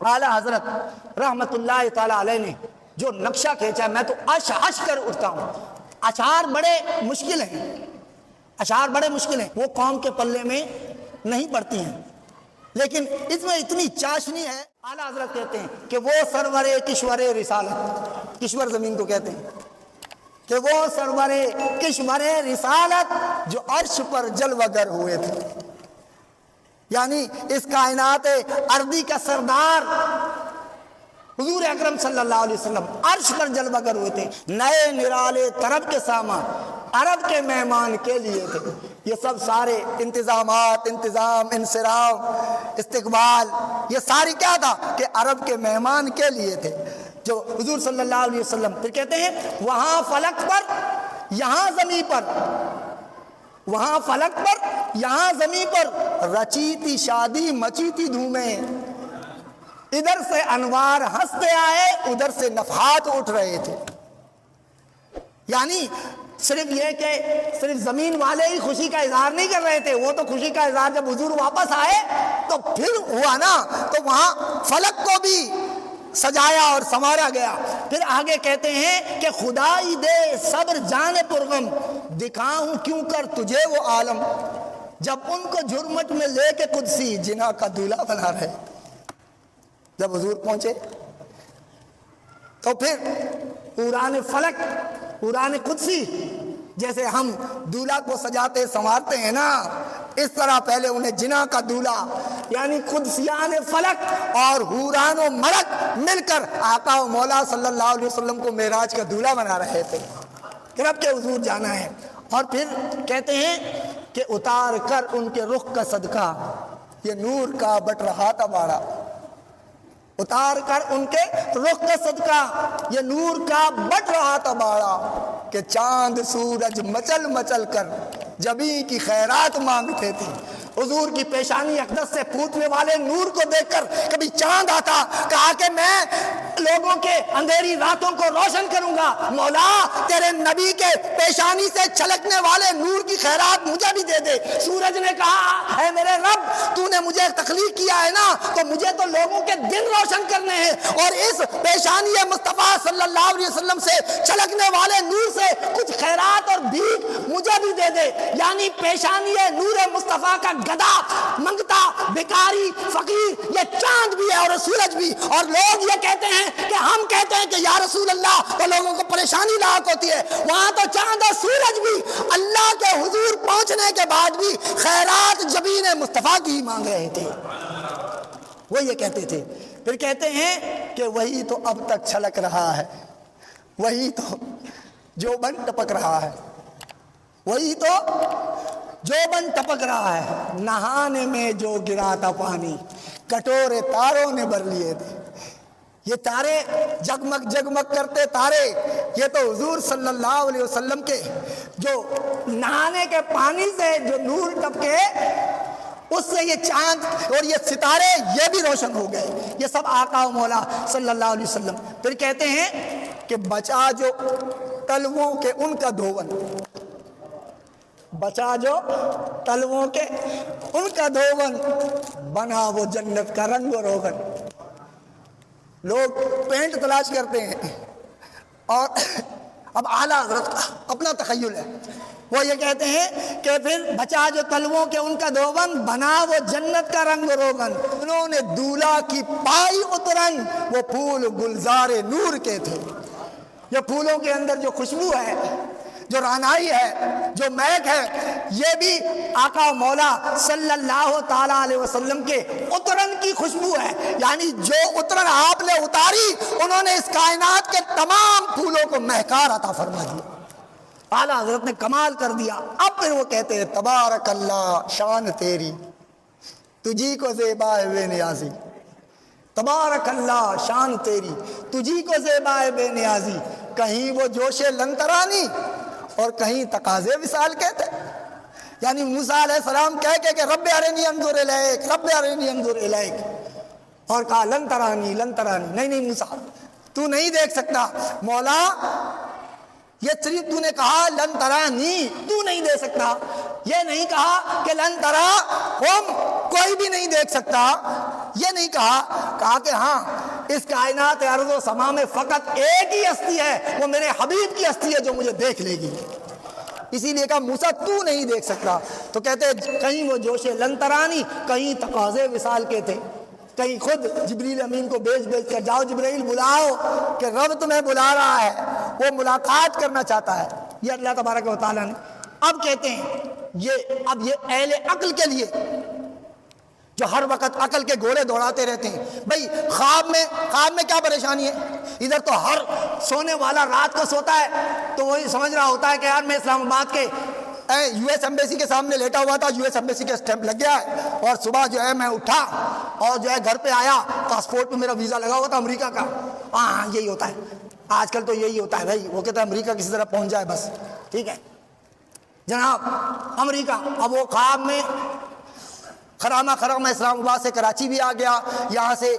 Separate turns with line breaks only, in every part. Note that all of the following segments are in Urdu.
اعلیٰ حضرت رحمت اللہ تعالی علیہ نے جو نقشہ کھینچا، میں تو عش عش کر اٹھتا ہوں۔ اشعار بڑے مشکل ہیں، اشعار بڑے مشکل ہیں، وہ قوم کے پلے میں نہیں پڑتی ہیں، لیکن اس میں اتنی چاشنی ہے۔ اعلیٰ حضرت کہتے ہیں کہ وہ سرور کشور رسالت، کشور زمین کو کہتے ہیں، کہ وہ سرور کشور رسالت جو عرش پر جلوہ گر ہوئے تھے، یعنی اس کائنات ارضی کا سردار حضور اکرم صلی اللہ علیہ وسلم عرش پر جلوہ گر ہوئے تھے، نئے نرالے طرب کے سامان عرب کے مہمان کے لیے تھے۔ یہ سب سارے انتظامات، انتظام، انصراف، استقبال، یہ ساری کیا تھا کہ عرب کے مہمان کے لیے تھے جو حضور صلی اللہ علیہ وسلم۔ پھر کہتے ہیں وہاں فلک پر یہاں زمین پر، وہاں فلک پر یہاں زمین پر رچی تھی شادی مچی تھی دھومیں، ادھر سے انوار ہنستے آئے ادھر سے نفحات اٹھ رہے تھے۔ یعنی صرف یہ کہ صرف زمین والے ہی خوشی کا اظہار نہیں کر رہے تھے، وہ تو خوشی کا اظہار جب حضور واپس آئے تو پھر ہوا نا، تو وہاں فلک کو بھی سجایا اور سنوارا گیا۔ پھر آگے کہتے ہیں کہ خدائی دے صبر جان پرغم، دکھاؤں کیوں کر تجھے وہ عالم، جب ان کو جھرمٹ میں لے کے قدسی جنا کا دولہا بنا رہے۔ جب حضور پہنچے تو پھر قرآن فلک، قرآن قدسی، جیسے ہم دولہا کو سجاتے سنوارتے ہیں نا، اس طرح پہلے انہیں جنا کا دولہا یعنی قدسیان فلک اور حوران و ملک مل کر آقا و مولا صلی اللہ علیہ وسلم کو معراج کا دولہا بنا رہے تھے کہ رب کے حضور جانا ہے۔ اور پھر کہتے ہیں کہ اتار کر ان کے رخ کا صدقہ یہ نور کا بٹ رہا تھا باڑا، اتار کر ان کے رخ کا صدقہ یہ نور کا بٹ رہا تھا باڑا، کہ چاند سورج مچل مچل کر جبیں کی خیرات مانگتے تھے۔ حضور کی پیشانی اقدس سے پھوٹنے والے نور کو دیکھ کر کبھی چاند آتا، کہا کہ میں لوگوں کے اندھیری راتوں کو روشن کروں گا، مولا تیرے نبی کے پیشانی سے چھلکنے والے نور کی خیرات مجھے بھی دے دے۔ سورج نے کہا اے میرے رب، تو نے مجھے تخلیق کیا ہے نا، تو مجھے تو لوگوں کے دن روشن کرنے ہیں، اور اس پیشانی مصطفیٰ صلی اللہ علیہ وسلم سے چھلکنے والے نور سے کچھ خیرات اور بھیک مجھے بھی دے دے۔ یعنی پیشانی نور مصطفیٰ کا گدا، منگتا، بیکاری، فقیر، یہ چاند بھی ہے اور سورج بھی۔ اور لوگ یہ کہتے ہیں کہ ہم کہتے ہیں کہ یا رسول اللہ تو لوگوں کو پریشانی لاحق ہوتی ہے، وہاں تو چاند اور سورج بھی اللہ کے حضور پہنچنے کے بعد بھی خیرات جبین مصطفیٰ کی ہی مانگ رہے تھے، وہ یہ کہتے تھے۔ پھر کہتے ہیں کہ وہی تو اب تک چھلک رہا ہے، وہی تو جو بن ٹپک رہا ہے، وہی تو جو بن ٹپک رہا ہے، نہانے میں جو گرا تھا پانی کٹورے تاروں نے بھر لیے تھے۔ یہ تارے جگمگ جگمگ کرتے تارے، یہ تو حضور صلی اللہ علیہ وسلم کے جو نہانے کے پانی سے جو نور ٹپکے اس سے یہ چاند اور یہ ستارے یہ بھی روشن ہو گئے، یہ سب آقا و مولا صلی اللہ علیہ وسلم۔ پھر کہتے ہیں کہ بچا جو تلووں کے ان کا دھون، بچا جو تلووں کے ان کا دھون، بنا وہ جنت کا رنگ و روغن۔ لوگ پینٹ تلاش کرتے ہیں اور اب اعلیٰ حضرت اپنا تخیل ہے، وہ یہ کہتے ہیں کہ پھر بچا جو تلووں کے ان کا دھون، بنا وہ جنت کا رنگ و روغن، انہوں نے دولہا کی پائی اترن، وہ پھول گلزار نور کے تھے۔ یہ پھولوں کے اندر جو خوشبو ہے، جو رانائی ہے، جو مہک ہے، یہ بھی آقا و مولا صلی اللہ تعالیٰ علیہ وسلم کے اترن کی خوشبو ہے۔ یعنی جو اترن آپ نے اتاری، انہوں نے اس کائنات کے تمام پھولوں کو مہکار عطا فرما دیا۔ اعلیٰ حضرت نے کمال کر دیا۔ اب پھر وہ کہتے ہیں تبارک اللہ شان تیری، تجھی کو زیبا ہے بے نیازی، تبارک اللہ شان تیری، تجھی کو زیبا ہے بے نیازی۔ کہیں وہ جوش لنترانی اور کہیں تقاضے وصال کہتے، یعنی موسیٰ علیہ السلام کہہ کہ رب ارنی انظر الیک، رب ارنی انظر الیک، اور کہا لن ترانی لن ترانی، نہیں موسیٰ تو نہیں دیکھ سکتا، مولا یہ صرف تو نے کہا لن ترانی، تو نہیں دے سکتا، یہ نہیں کہا کہ لن ترا ہم کوئی بھی نہیں دیکھ سکتا، یہ نہیں کہا کہ ہاں اس کائنات ارض و سما میں فقط ایک ہی ہستی ہے، وہ میرے حبیب کی ہستی ہے جو مجھے دیکھ لے گی۔ اسی لیے کہا موسیٰ تو نہیں دیکھ سکتا، تو کہتے کہیں وہ جوش لنترانی، کہیں تقاضے وصال کے تھے، کہیں خود جبریل امین کو بھیج کر جاؤ جبرائیل بلاؤ کہ رب تمہیں بلا رہا ہے، وہ ملاقات کرنا چاہتا ہے۔ یہ اللہ تبارک و تعالیٰ نے اب کہتے ہیں یہ اہل عقل کے لیے جو ہر وقت عقل کے گھوڑے دوڑاتے رہتے ہیں، بھئی خواب میں کیا پریشانی ہے؟ ادھر تو ہر سونے والا رات کو سوتا ہے تو وہی سمجھ رہا ہوتا ہے کہ یار میں اسلام آباد کے یو ایس ایمبیسی کے سامنے لیٹا ہوا تھا، یو ایس ایمبیسی کے اسٹیمپ لگ گیا ہے، اور صبح جو ہے میں اٹھا اور جو ہے گھر پہ آیا، پاسپورٹ پہ میرا ویزا لگا ہوا تھا امریکہ کا۔ ہاں یہی ہوتا ہے آج کل، تو یہی ہوتا ہے بھائی، وہ کہتا ہے امریکہ کسی طرح پہنچ جائے بس، ٹھیک ہے جناب امریکہ۔ اب وہ خواب میں خرامہ اسلام آباد سے کراچی بھی آ گیا، یہاں سے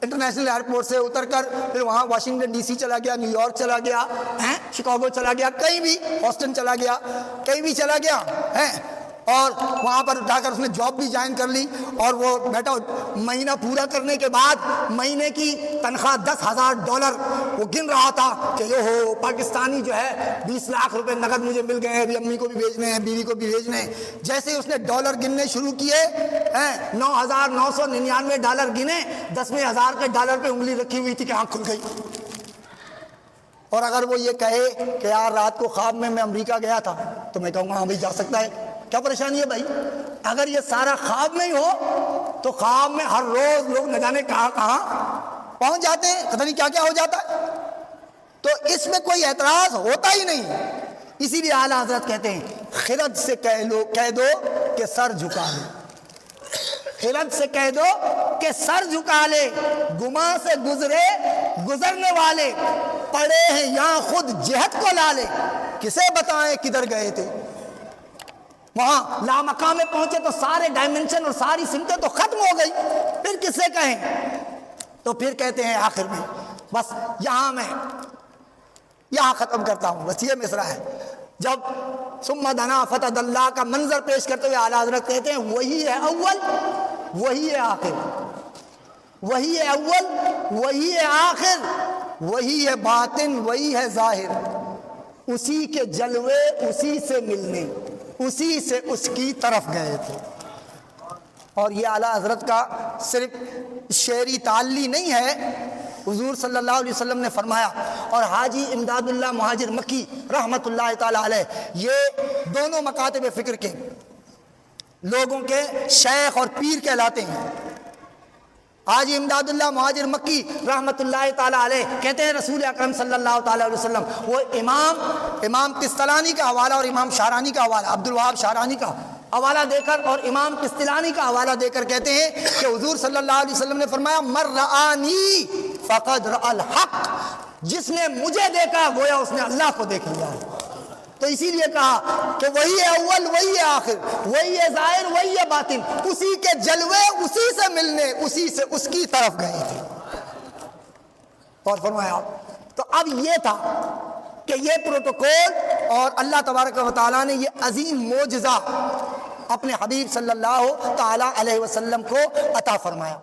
انٹرنیشنل ایئرپورٹ سے اتر کر پھر وہاں واشنگٹن ڈی سی چلا گیا، نیو یارک چلا گیا، شکاگو چلا گیا، کہیں بھی ہاسٹن چلا گیا، کہیں بھی چلا گیا ہے، اور وہاں پر جا کر اس نے جاب بھی جوائن کر لی، اور وہ بیٹا مہینہ پورا کرنے کے بعد مہینے کی تنخواہ $10,000 وہ گن رہا تھا کہ ہو پاکستانی جو ہے 20 لاکھ روپے نقد مجھے مل گئے ہیں، ابھی امی کو بھی بھیجنے ہیں، بیوی کو بھی بھیجنے ہیں۔ جیسے ہی اس نے ڈالر گننے شروع کیے، $9,999 گنے، 10ویں ہزار کے ڈالر پہ انگلی رکھی ہوئی تھی کہ آنکھ کھل گئی۔ اور اگر وہ یہ کہے کہ یار رات کو خواب میں امریکہ گیا تھا، تو میں کہوں گا ہاں بھائی جا سکتا ہے، کیا پریشانی ہے بھائی؟ اگر یہ سارا خواب میں ہی ہو تو خواب میں ہر روز لوگ نہ جانے کہاں پہنچ جاتے ہیں، پتہ نہیں کیا کیا ہو جاتا ہے، تو اس میں کوئی اعتراض ہوتا ہی نہیں۔ اسی لیے اعلیٰ حضرت کہتے ہیں خرد سے کہہ دو کہ سر جھکا لے، خرد سے کہہ دو کہ سر جھکا لے، گما سے گزرنے والے پڑے ہیں یہاں خود جہت کو لا لے، کسے بتائیں کدھر گئے تھے؟ وہاں لامقام میں پہنچے تو سارے ڈائمنشن اور ساری سمتیں تو ختم ہو گئی، پھر کسے کہیں؟ تو پھر کہتے ہیں آخر میں بس یہاں ختم کرتا ہوں، بس یہ مصرع ہے۔ جب ثم دنا فتدلی کا منظر پیش کرتے ہوئے اعلیٰ حضرت کہتے ہیں وہی ہے اول، وہی ہے آخر، وہی ہے اول، وہی ہے آخر، وہی ہے باطن، وہی ہے ظاہر، اسی کے جلوے اسی سے ملنے، اسی سے اس کی طرف گئے تھے۔ اور یہ اعلیٰ حضرت کا صرف شعری تعلی نہیں ہے، حضور صلی اللہ علیہ وسلم نے فرمایا، اور حاجی امداد اللہ مہاجر مکی رحمۃ اللہ تعالی علیہ، یہ دونوں مکاتب فکر کے لوگوں کے شیخ اور پیر کہلاتے ہیں۔ حاجی امداد اللہ مہاجر مکی رحمۃ اللہ تعالی علیہ کہتے ہیں رسول اکرم صلی اللہ تعالی علیہ وسلم، وہ امام قسطلانی کا حوالہ اور امام شارانی کا حوالہ، عبد الوہاب شارانی کا حوالہ دے کر اور امام قسطلانی کا حوالہ دے کر کہتے ہیں کہ حضور صلی اللہ علیہ وسلم نے فرمایا من رآنی فقد رأى الحق، جس نے مجھے دیکھا گویا اس نے اللہ کو دیکھ لیا۔ تو اسی لیے کہا کہ وہی ہے اول، وہی ہے آخر، وہی ہے ظاہر، وہی ہے باطن، اسی کے جلوے اسی سے ملنے، اسی سے اس کی طرف گئے تھے۔ اور فرمایا تو اب یہ تھا کہ یہ پروٹوکول اور اللہ تبارک و تعالیٰ نے یہ عظیم معجزہ اپنے حبیب صلی اللہ تعالی علیہ وسلم کو عطا فرمایا۔